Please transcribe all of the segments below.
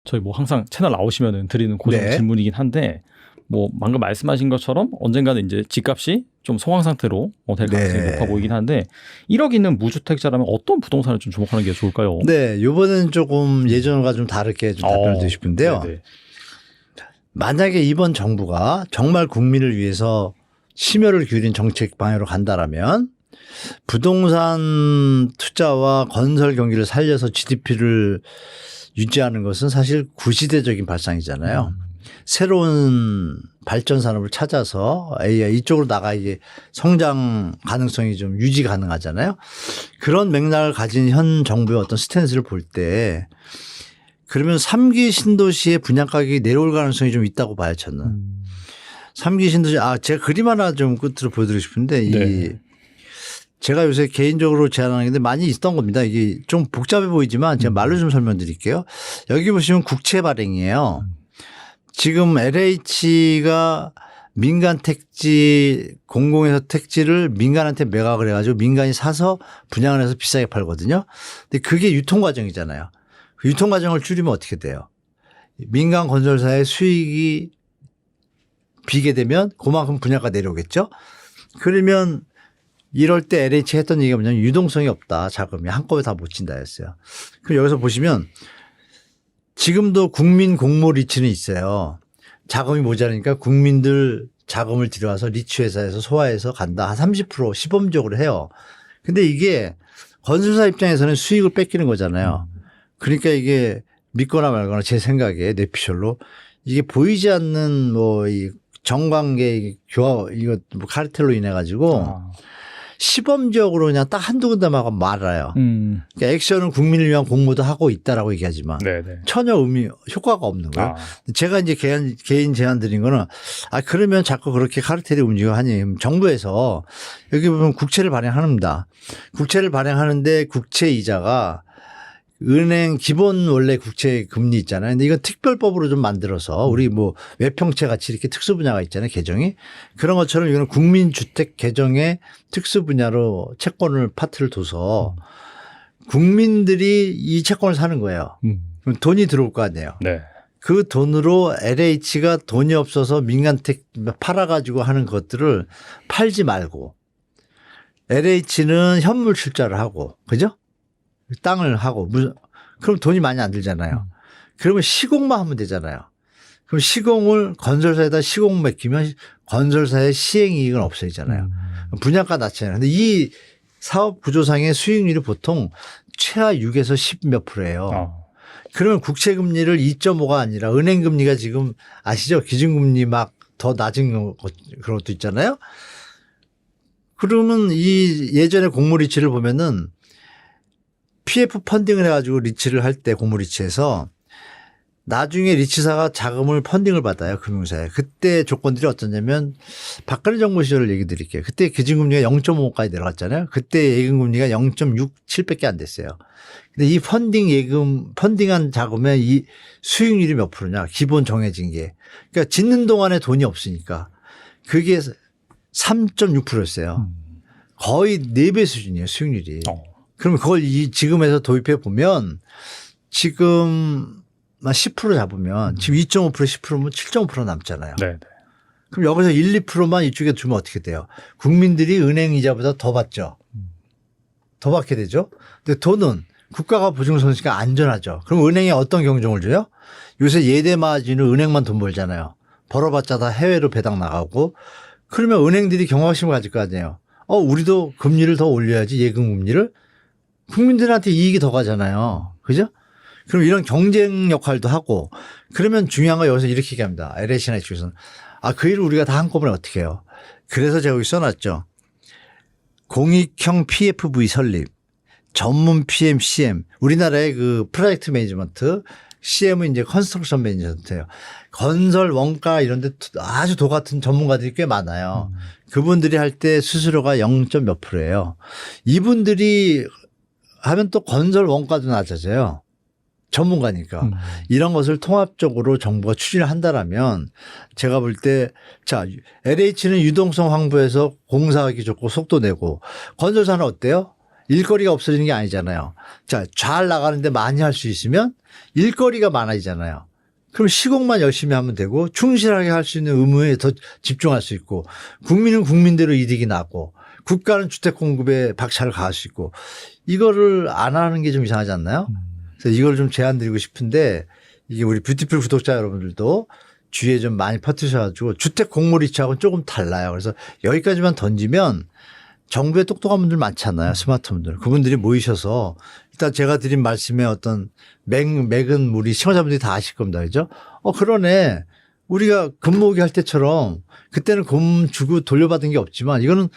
저희 뭐 항상 채널 나오시면은 드리는 고정 네. 질문이긴 한데 뭐 방금 말씀하신 것처럼 언젠가는 이제 집값이 좀 소강 상태로 될 가능성이 네. 높아 보이긴 한데 1억 있는 무주택자라면 어떤 부동산을 좀 주목하는 게 좋을까요? 네, 요번엔 조금 예전과 좀 다르게 좀 답변을 드리고 싶은데요. 네네. 만약에 이번 정부가 정말 국민을 위해서 심혈을 기울인 정책 방향으로 간다라면 부동산 투자와 건설 경기를 살려서 GDP를 유지하는 것은 사실 구시대적인 발상이잖아요. 새로운 발전 산업을 찾아서 AI 이쪽으로 나가야 성장 가능성이 좀 유지 가능하잖아요. 그런 맥락을 가진 현 정부의 어떤 스탠스를 볼 때 그러면 3기 신도시의 분양 가격이 내려올 가능성이 좀 있다고 봐요, 저는. 3기 신도시, 제가 그림 하나 좀 끝으로 보여드리고 싶은데 네. 제가 요새 개인적으로 제안하는 게 많이 있던 겁니다. 이게 좀 복잡해 보이지만 제가 말로 좀 설명드릴게요. 여기 보시면 국채 발행이에요. 지금 LH가 민간 택지, 공공에서 택지를 민간한테 매각을 해가지고 민간이 사서 분양을 해서 비싸게 팔거든요. 근데 그게 유통 과정이잖아요. 그 유통 과정을 줄이면 어떻게 돼요? 민간 건설사의 수익이 비게 되면 그만큼 분양가 내려오겠죠. 그러면 이럴 때 LH 했던 얘기가 뭐냐면 유동성이 없다. 자금이 한꺼번에 다 못 친다였어요. 그럼 여기서 보시면 지금도 국민 공모 리츠는 있어요. 자금이 모자라니까 국민들 자금을 들여와서 리츠 회사에서 소화해서 간다. 한 30% 시범적으로 해요. 근데 이게 건설사 입장에서는 수익을 뺏기는 거잖아요. 그러니까 이게 믿거나 말거나 제 생각에 뇌피셜로 이게 보이지 않는 뭐 이 정관계 교화 이거 뭐 카르텔로 인해 가지고 시범적으로 그냥 딱 한두 군데만 말아요. 그러니까 액션은 국민을 위한 공모도 하고 있다라고 얘기하지만 네네. 전혀 효과가 없는 거예요. 제가 이제 개인 제안 드린 거는 그러면 자꾸 그렇게 카르텔이 움직여 하니 정부에서 여기 보면 국채를 발행합니다. 국채를 발행하는데 국채 이자가 은행 기본 원래 국채 금리 있잖아요. 근데 이건 특별법으로 좀 만들어서 우리 뭐 외평채 같이 이렇게 특수 분야가 있잖아요. 개정이. 그런 것처럼 이거는 국민주택 개정의 특수 분야로 채권을 파트를 둬서 국민들이 이 채권을 사는 거예요. 그럼 돈이 들어올 거 아니에요. 네. 그 돈으로 LH가 돈이 없어서 민간택 팔아가지고 하는 것들을 팔지 말고 LH는 현물 출자를 하고 그죠? 땅을 하고 그럼 돈이 많이 안 들잖아요. 그러면 시공만 하면 되잖아요. 그럼 시공을 건설사에다 시공 맡기면 건설사의 시행이익은 없어지잖아요. 분양가 낮잖아요. 근데 이 사업 구조상의 수익률이 보통 최하 6에서 10 몇 %예요. 그러면 국채 금리를 2.5가 아니라 은행 금리가 지금 아시죠? 기준금리 막 더 낮은 그런 것도 있잖아요. 그러면 이 예전에 공모 리츠를 보면은 PF 펀딩을 해가지고 리츠를 할 때 공모 리츠에서 나중에 리츠사가 자금을 펀딩을 받아요. 금융사에. 그때 조건들이 어떠냐면 박근혜 정부 시절을 얘기 드릴게요. 그때 기준금리가 0.5까지 내려갔잖아요. 그때 예금금리가 0.67밖에 안 됐어요. 근데 이 펀딩한 자금의 이 수익률이 몇 프로냐. 기본 정해진 게. 그러니까 짓는 동안에 돈이 없으니까 그게 3.6%였어요. 거의 4배 수준이에요. 수익률이. 그럼 그걸 지금에서 도입해 보면 지금 10% 잡으면 지금 2.5% 10%면 7.5% 남잖아요. 네네. 그럼 여기서 1, 2%만 이쪽에 두면 어떻게 돼요? 국민들이 은행 이자보다 더 받죠. 더 받게 되죠. 근데 돈은 국가가 보증 손실가 안전하죠. 그럼 은행에 어떤 경종을 줘요? 요새 예대 마진은 은행만 돈 벌잖아요. 벌어봤자 다 해외로 배당 나가고 그러면 은행들이 경각심을 가질 거 아니에요. 우리도 금리를 더 올려야지 예금 금리를. 국민들한테 이익이 더 가잖아요. 그죠? 그럼 이런 경쟁 역할도 하고 그러면 중요한 건 여기서 이렇게 얘기합니다. LH나 이쪽에서는. 그 일을 우리가 다 한꺼번에 어떻게 해요? 그래서 제가 여기 써놨죠. 공익형 PFV 설립, 전문 PM, CM. 우리나라의 그 프로젝트 매니지먼트, CM은 이제 컨스트럭션 매니지먼트예요. 건설, 원가 이런 데 아주 도 같은 전문가들이 꽤 많아요. 그분들이 할 때 수수료가 0. 몇 %예요. 이분들이 하면 또 건설 원가도 낮아져요. 전문가니까. 이런 것을 통합적으로 정부가 추진을 한다라면 제가 볼 때 LH는 유동성 확보해서 공사하기 좋고 속도 내고 건설사는 어때요? 일거리가 없어지는 게 아니잖아요. 자, 잘 나가는데 많이 할 수 있으면 일거리가 많아지잖아요. 그럼 시공만 열심히 하면 되고 충실하게 할 수 있는 의무에 더 집중할 수 있고 국민은 국민대로 이득이 나고 국가는 주택 공급에 박차를 가할 수 있고 이거를 안 하는 게 좀 이상하지 않나요? 그래서 이걸 좀 제안 드리고 싶은데 이게 우리 뷰티풀 구독자 여러분들도 주위에 좀 많이 퍼뜨셔가지고 주택 공모 리츠하고는 조금 달라요. 그래서 여기까지만 던지면 정부에 똑똑한 분들 많잖아요. 스마트 분들. 그분들이 모이셔서 일단 제가 드린 말씀에 어떤 맥은 우리 시청자분들이 다 아실 겁니다. 그죠? 그러네. 우리가 금 모으기 할 때처럼 그때는 금 주고 돌려받은 게 없지만 이거는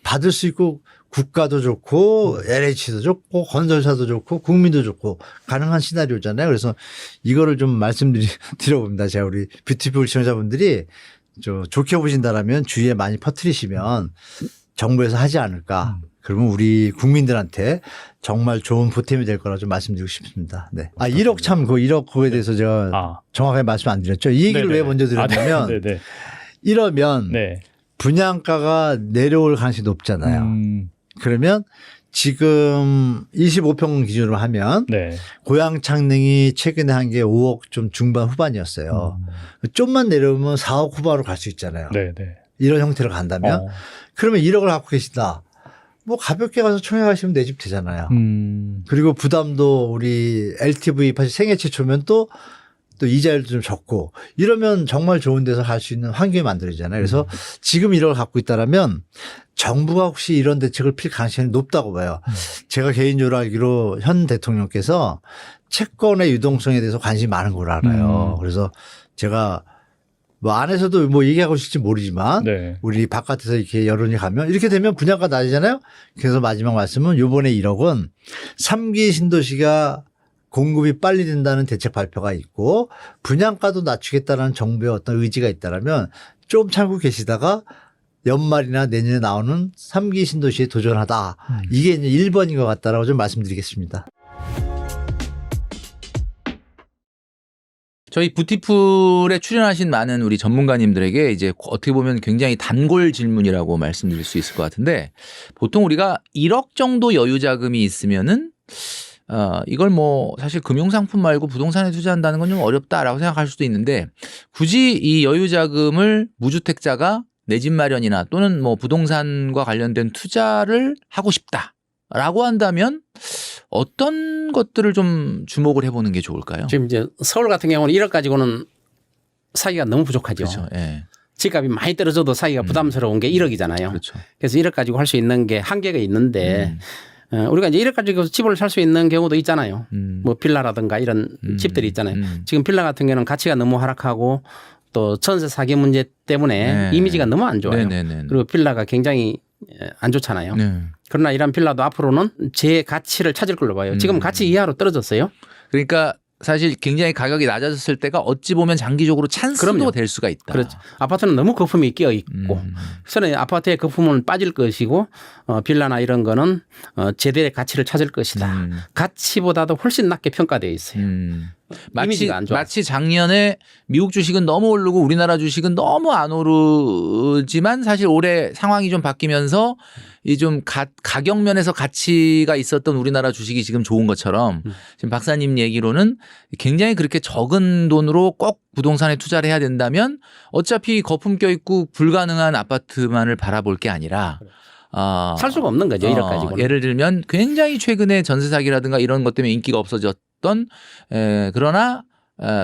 받을 수 있고 국가도 좋고 LH도 좋고 건설사도 좋고 국민도 좋고 가능한 시나리오잖아요. 그래서 이거를 좀 말씀드려봅니다. 제가 우리 뷰티풀 시청자분들이 좋게 보신다라면 주위에 많이 퍼뜨리시면 정부에서 하지 않을까. 그러면 우리 국민들한테 정말 좋은 보탬이 될 거라 좀 말씀드리고 싶습니다. 네. 1억 참, 1억 그거에 대해서 제가 정확하게 말씀 안 드렸죠. 이 얘기를 왜 먼저 드렸냐면 이러면 네. 분양가가 내려올 가능성이 높잖아요. 그러면 지금 25평 기준으로 하면 네. 고양 창릉이 최근에 한 게 5억 좀 중반 후반이었어요. 좀만 내려오면 4억 후반으로 갈 수 있잖아요. 네, 네. 이런 형태로 간다면 그러면 1억을 갖고 계신다. 뭐 가볍게 가서 청약하시면 내 집 되잖아요. 그리고 부담도 우리 LTV 생애 최초면 또 이자율도 좀 적고 이러면 정말 좋은 데서 할 수 있는 환경이 만들어지잖아요. 그래서 지금 1억을 갖고 있다라면 정부가 혹시 이런 대책을 필 가능성이 높다고 봐요. 제가 개인적으로 알기로 현 대통령께서 채권의 유동성에 대해서 관심이 많은 걸 알아요. 그래서 제가 뭐 안에서도 뭐 얘기하고 싶을지 모르지만 네. 우리 바깥에서 이렇게 여론이 가면 이렇게 되면 분양가 낮아지잖아요. 그래서 마지막 말씀은 요번에 1억은 3기 신도시가 공급이 빨리 된다는 대책 발표가 있고 분양가도 낮추겠다는 정부의 어떤 의지가 있다라면 좀 참고 계시다가 연말이나 내년에 나오는 3기 신도시에 도전하다. 이게 이제 1번인 것 같다라고 좀 말씀드리겠습니다. 저희 뷰티풀에 출연하신 많은 우리 전문가님들에게 이제 어떻게 보면 굉장히 단골 질문이라고 말씀드릴 수 있을 것 같은데 보통 우리가 1억 정도 여유 자금이 있으면은 이걸 뭐 사실 금융상품 말고 부동산에 투자한다는 건 좀 어렵다라고 생각할 수도 있는데 굳이 이 여유 자금을 무주택자가 내 집 마련이나 또는 뭐 부동산과 관련된 투자를 하고 싶다라고 한다면 어떤 것들을 좀 주목을 해보는 게 좋을까요? 지금 이제 서울 같은 경우는 1억 가지고는 사기가 너무 부족하죠. 그렇죠. 예. 집값이 많이 떨어져도 사기가 부담스러운 게 1억이잖아요. 그렇죠. 그래서 1억 가지고 할 수 있는 게 한계가 있는데 우리가 이제 1억 가지고 집을 살 수 있는 경우도 있잖아요. 뭐 빌라라든가 이런 집들이 있잖아요. 지금 빌라 같은 경우는 가치가 너무 하락하고 또 전세 사기 문제 때문에 네. 이미지가 너무 안 좋아요. 네네네. 그리고 빌라가 굉장히 안 좋잖아요. 네. 그러나 이런 빌라도 앞으로는 제 가치를 찾을 걸로 봐요. 지금 가치 이하로 떨어졌어요. 그러니까 사실 굉장히 가격이 낮아졌을 때가 어찌 보면 장기적으로 찬스도 그럼요. 될 수가 있다. 그렇죠. 아파트는 너무 거품이 끼어 있고 그래서 아파트의 거품은 빠질 것이고 빌라나 이런 거는 제대의 가치를 찾을 것이다. 가치보다도 훨씬 낮게 평가되어 있어요. 이미지가 안 좋아. 마치 작년에 미국 주식은 너무 오르고 우리나라 주식은 너무 안 오르지만 사실 올해 상황이 좀 바뀌면서 이 좀 가격 면에서 가치가 있었던 우리나라 주식이 지금 좋은 것처럼 지금 박사님 얘기로는 굉장히 그렇게 적은 돈으로 꼭 부동산에 투자를 해야 된다면 어차피 거품 껴있고 불가능한 아파트만을 바라볼 게 아니라 살 수가 없는 거죠. 1억 가지고는. 예를 들면 굉장히 최근에 전세 사기라든가 이런 것 때문에 인기가 없어졌던 그러나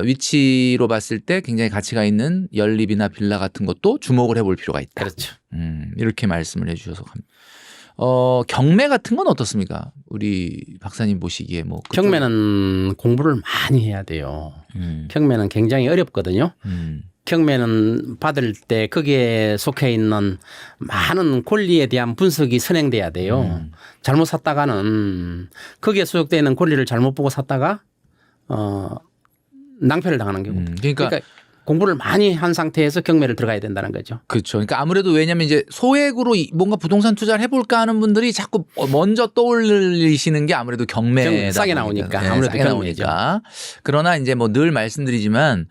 위치로 봤을 때 굉장히 가치가 있는 연립이나 빌라 같은 것도 주목을 해볼 필요가 있다. 그렇죠. 이렇게 말씀을 해주셔서 경매 같은 건 어떻습니까? 우리 박사님 보시기에 뭐 경매는 공부를 많이 해야 돼요. 경매는 굉장히 어렵거든요. 경매는 받을 때 거기에 속해 있는 많은 권리에 대한 분석이 선행돼야 돼요. 잘못 샀다가는 거기에 소속되어 있는 권리를 잘못 보고 샀다가 낭패를 당하는 경우. 그러니까 공부를 많이 한 상태에서 경매를 들어가야 된다는 거죠. 그렇죠. 그러니까 아무래도 왜냐하면 이제 소액으로 뭔가 부동산 투자를 해볼까 하는 분들이 자꾸 먼저 떠올리시는 게 아무래도 경매다. 싸게 나오니까. 네, 아무래도 싸게 나오니까. 그러나 이제 뭐 늘 말씀드리지만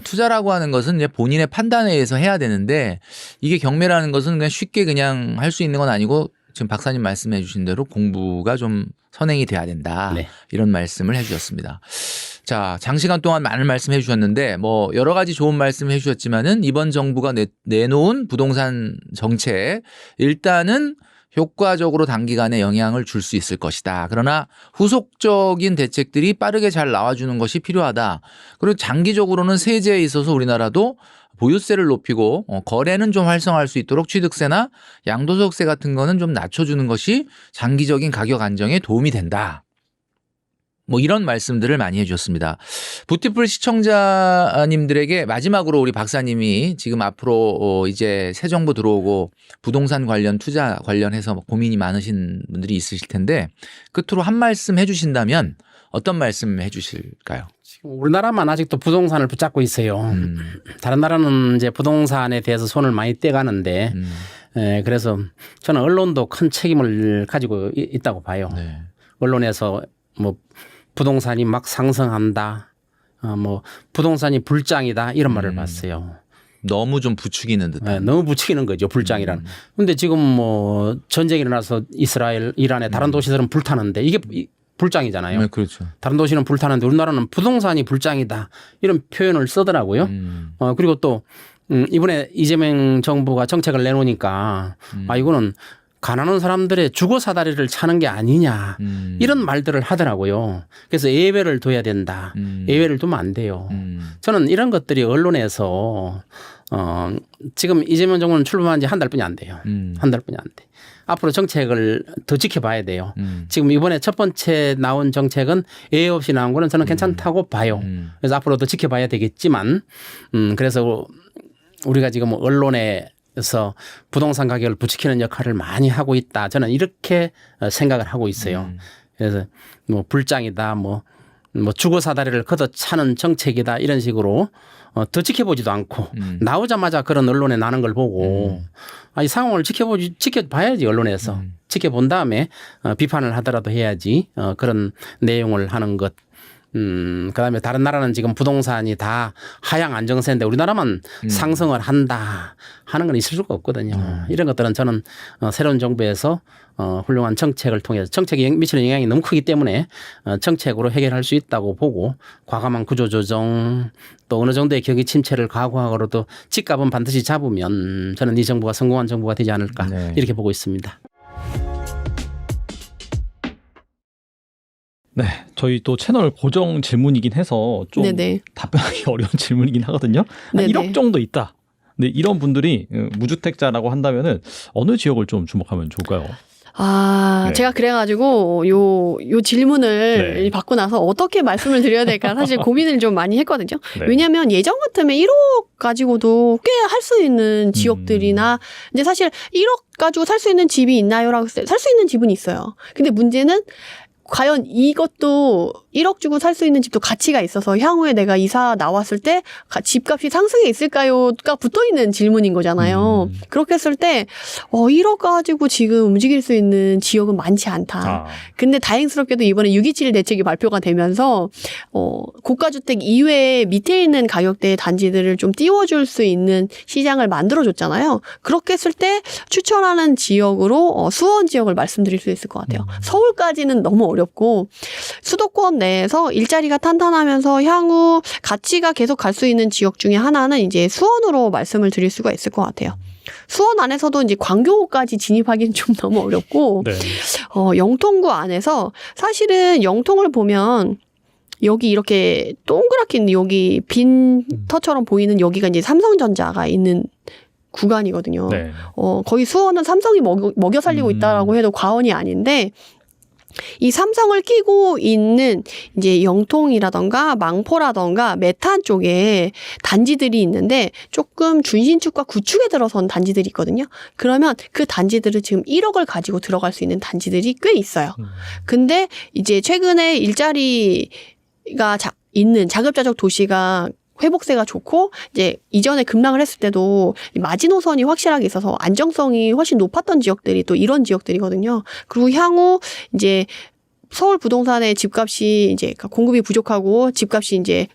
투자라고 하는 것은 이제 본인의 판단에 의해서 해야 되는데 이게 경매라는 것은 그냥 쉽게 그냥 할 수 있는 건 아니고 지금 박사님 말씀해 주신 대로 공부가 좀 선행이 돼야 된다. 네. 이런 말씀을 해 주셨습니다. 자, 장시간 동안 많은 말씀 해 주셨는데 뭐 여러 가지 좋은 말씀 해 주셨지만은 이번 정부가 내놓은 부동산 정책 일단은 효과적으로 단기간에 영향을 줄 수 있을 것이다. 그러나 후속적인 대책들이 빠르게 잘 나와주는 것이 필요하다. 그리고 장기적으로는 세제에 있어서 우리나라도 보유세를 높이고 거래는 좀 활성화할 수 있도록 취득세나 양도소득세 같은 거는 좀 낮춰주는 것이 장기적인 가격 안정에 도움이 된다. 뭐 이런 말씀들을 많이 해주셨습니다. 부티풀 시청자님들에게 마지막으로 우리 박사님이 지금 앞으로 이제 새 정부 들어오고 부동산 관련 투자 관련해서 고민이 많으신 분들이 있으실 텐데 끝으로 한 말씀 해주신다면 어떤 말씀 해주실까요? 지금 우리나라만 아직도 부동산을 붙잡고 있어요. 다른 나라는 이제 부동산에 대해서 손을 많이 떼가는데 그래서 저는 언론도 큰 책임을 가지고 있다고 봐요. 네. 언론에서 뭐 부동산이 막 상승한다, 뭐 부동산이 불장이다 이런 말을 봤어요. 너무 좀 부추기는 듯한. 네, 너무 부추기는 거죠, 불장이란. 근데 지금 뭐 전쟁이 일어나서 이스라엘, 이란의 다른 도시들은 불타는데 이게 불장이잖아요. 네, 그렇죠. 다른 도시는 불타는데 우리나라는 부동산이 불장이다 이런 표현을 쓰더라고요. 그리고 또 이번에 이재명 정부가 정책을 내놓으니까 이거는 가난한 사람들의 주거 사다리를 차는 게 아니냐 이런 말들을 하더라고요. 그래서 예외를 둬야 된다. 예외를 두면 안 돼요. 저는 이런 것들이 언론에서 지금 이재명 정부는 출범한 지 한 달뿐이 안 돼요. 한 달뿐이 안 돼. 앞으로 정책을 더 지켜봐야 돼요. 지금 이번에 첫 번째 나온 정책은 예외 없이 나온 거는 저는 괜찮다고 봐요. 그래서 앞으로 더 지켜봐야 되겠지만 그래서 우리가 지금 언론에서 부동산 가격을 부추기는 역할을 많이 하고 있다. 저는 이렇게 생각을 하고 있어요. 그래서 뭐 불장이다, 뭐 주거 사다리를 걷어차는 정책이다 이런 식으로 더 지켜보지도 않고 나오자마자 그런 언론에 나는 걸 보고 이 상황을 지켜봐야지 언론에서 지켜본 다음에 비판을 하더라도 해야지 그런 내용을 하는 것. 그다음에 다른 나라는 지금 부동산이 다 하향 안정세인데 우리나라만 상승을 한다 하는 건 있을 수가 없거든요. 이런 것들은 저는 새로운 정부에서 훌륭한 정책을 통해서 정책이 미치는 영향이 너무 크기 때문에 정책으로 해결할 수 있다고 보고 과감한 구조조정 또 어느 정도의 경기 침체를 각오하고도 집값은 반드시 잡으면 저는 이 정부가 성공한 정부가 되지 않을까 이렇게 보고 있습니다. 네, 저희 또 채널 고정 질문이긴 해서 좀 네네. 답변하기 어려운 질문이긴 하거든요. 한 네네. 1억 정도 있다. 근데 이런 분들이 무주택자라고 한다면은 어느 지역을 좀 주목하면 좋을까요? 네. 제가 그래가지고 요 질문을 네. 받고 나서 어떻게 말씀을 드려야 될까 사실 고민을 좀 많이 했거든요. 네. 왜냐하면 예전 같으면 1억 가지고도 꽤 할 수 있는 지역들이나 이제 사실 1억 가지고 살 수 있는 집이 있나요라고 살 수 있는 집은 있어요. 근데 문제는 과연 이것도 1억 주고 살 수 있는 집도 가치가 있어서 향후에 내가 이사 나왔을 때 집값이 상승해 있을까요?가 붙어있는 질문인 거잖아요. 그렇게 했을 때 1억 가지고 지금 움직일 수 있는 지역은 많지 않다. 근데 다행스럽게도 이번에 6.27 대책이 발표가 되면서 고가주택 이외에 밑에 있는 가격대의 단지들을 좀 띄워줄 수 있는 시장을 만들어줬잖아요. 그렇게 했을 때 추천하는 지역으로 수원 지역을 말씀드릴 수 있을 것 같아요. 서울까지는 너무 어렵고 수도권 내에서 일자리가 탄탄하면서 향후 가치가 계속 갈 수 있는 지역 중에 하나는 이제 수원으로 말씀을 드릴 수가 있을 것 같아요. 수원 안에서도 이제 광교까지 진입하기는 좀 너무 어렵고 네. 영통구 안에서 사실은 영통을 보면 여기 이렇게 동그랗게 있는 여기 빈 터처럼 보이는 여기가 이제 삼성전자가 있는 구간이거든요. 네. 거의 수원은 삼성이 먹여 살리고 있다라고 해도 과언이 아닌데 이 삼성을 끼고 있는 이제 영통이라던가 망포라던가 메탄 쪽에 단지들이 있는데 조금 준신축과 구축에 들어선 단지들이 있거든요. 그러면 그 단지들을 지금 1억을 가지고 들어갈 수 있는 단지들이 꽤 있어요. 근데 이제 최근에 일자리가 있는 자급자족 도시가 회복세가 좋고 이제 이전에 급락을 했을 때도 마지노선이 확실하게 있어서 안정성이 훨씬 높았던 지역들이 또 이런 지역들이거든요. 그리고 향후 이제 서울 부동산의 집값이 이제 공급이 부족하고 집값이 이제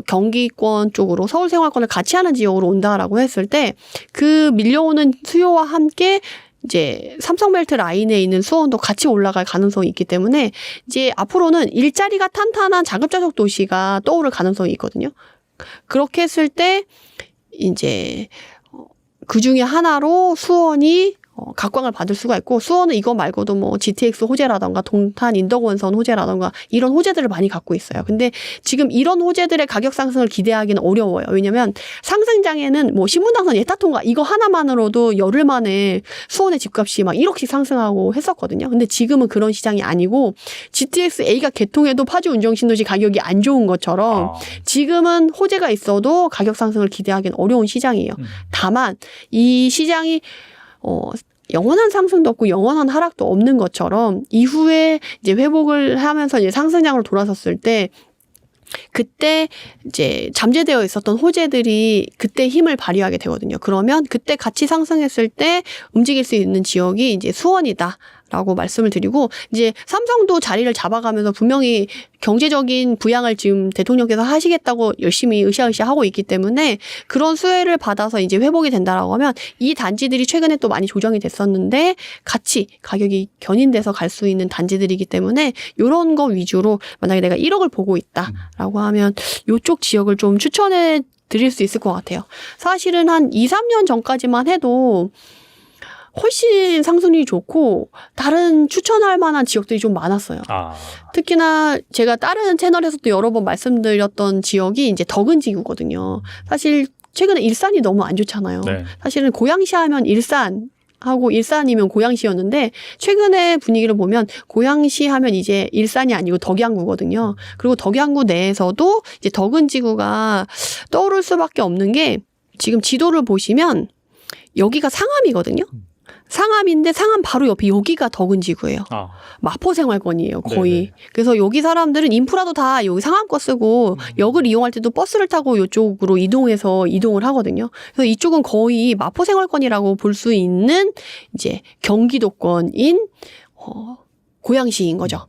경기권 쪽으로 서울 생활권을 같이 하는 지역으로 온다라고 했을 때 그 밀려오는 수요와 함께 이제 삼성벨트 라인에 있는 수원도 같이 올라갈 가능성이 있기 때문에 이제 앞으로는 일자리가 탄탄한 자급자족 도시가 떠오를 가능성이 있거든요. 그렇게 했을 때 이제 그 중에 하나로 수원이 각광을 받을 수가 있고, 수원은 이거 말고도 뭐 GTX 호재라던가 동탄 인덕원선 호재라던가 이런 호재들을 많이 갖고 있어요. 근데 지금 이런 호재들의 가격 상승을 기대하기는 어려워요. 왜냐면 상승장에는 뭐 신분당선 예타통과 이거 하나만으로도 열흘 만에 수원의 집값이 막 1억씩 상승하고 했었거든요. 근데 지금은 그런 시장이 아니고 GTX A가 개통해도 파주 운정 신도시 가격이 안 좋은 것처럼 지금은 호재가 있어도 가격 상승을 기대하기는 어려운 시장이에요. 다만 이 시장이 영원한 상승도 없고 영원한 하락도 없는 것처럼 이후에 이제 회복을 하면서 이제 상승장으로 돌아섰을 때 그때 이제 잠재되어 있었던 호재들이 그때 힘을 발휘하게 되거든요. 그러면 그때 같이 상승했을 때 움직일 수 있는 지역이 이제 수원이다. 라고 말씀을 드리고, 이제 삼성도 자리를 잡아가면서 분명히 경제적인 부양을 지금 대통령께서 하시겠다고 열심히 으쌰으쌰 하고 있기 때문에 그런 수혜를 받아서 이제 회복이 된다라고 하면 이 단지들이 최근에 또 많이 조정이 됐었는데 같이 가격이 견인돼서 갈 수 있는 단지들이기 때문에 이런 거 위주로 만약에 내가 1억을 보고 있다라고 하면 이쪽 지역을 좀 추천해 드릴 수 있을 것 같아요. 사실은 한 2, 3년 전까지만 해도 훨씬 상승률이 좋고 다른 추천할 만한 지역들이 좀 많았어요. 특히나 제가 다른 채널에서도 여러 번 말씀드렸던 지역이 이제 덕은지구거든요. 사실 최근에 일산이 너무 안 좋잖아요. 네. 사실은 고양시 하면 일산하고 일산이면 고양시였는데 최근에 분위기를 보면 고양시 하면 이제 일산이 아니고 덕양구거든요. 그리고 덕양구 내에서도 이제 덕은지구가 떠오를 수밖에 없는 게 지금 지도를 보시면 여기가 상암이거든요. 상암인데 상암 바로 옆에 여기가 덕은지구예요. 마포생활권이에요, 거의. 네네. 그래서 여기 사람들은 인프라도 다 여기 상암 거 쓰고 역을 이용할 때도 버스를 타고 이쪽으로 이동을 하거든요. 그래서 이쪽은 거의 마포생활권이라고 볼 수 있는 이제 경기도권인 고양시인 거죠.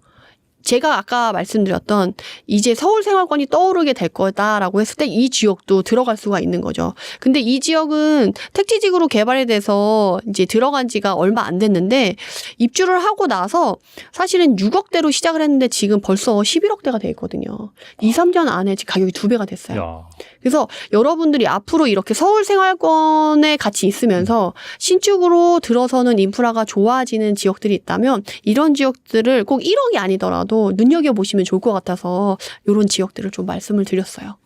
제가 아까 말씀드렸던 이제 서울 생활권이 떠오르게 될 거다라고 했을 때 이 지역도 들어갈 수가 있는 거죠. 근데 이 지역은 택지지구로 개발이 돼서 이제 들어간 지가 얼마 안 됐는데 입주를 하고 나서 사실은 6억대로 시작을 했는데 지금 벌써 11억대가 돼 있거든요. 2, 3년 안에 지금 가격이 2배가 됐어요. 그래서 여러분들이 앞으로 이렇게 서울 생활권에 같이 있으면서 신축으로 들어서는 인프라가 좋아지는 지역들이 있다면 이런 지역들을 꼭 1억이 아니더라도 눈여겨보시면 좋을 것 같아서 이런 지역들을 좀 말씀을 드렸어요.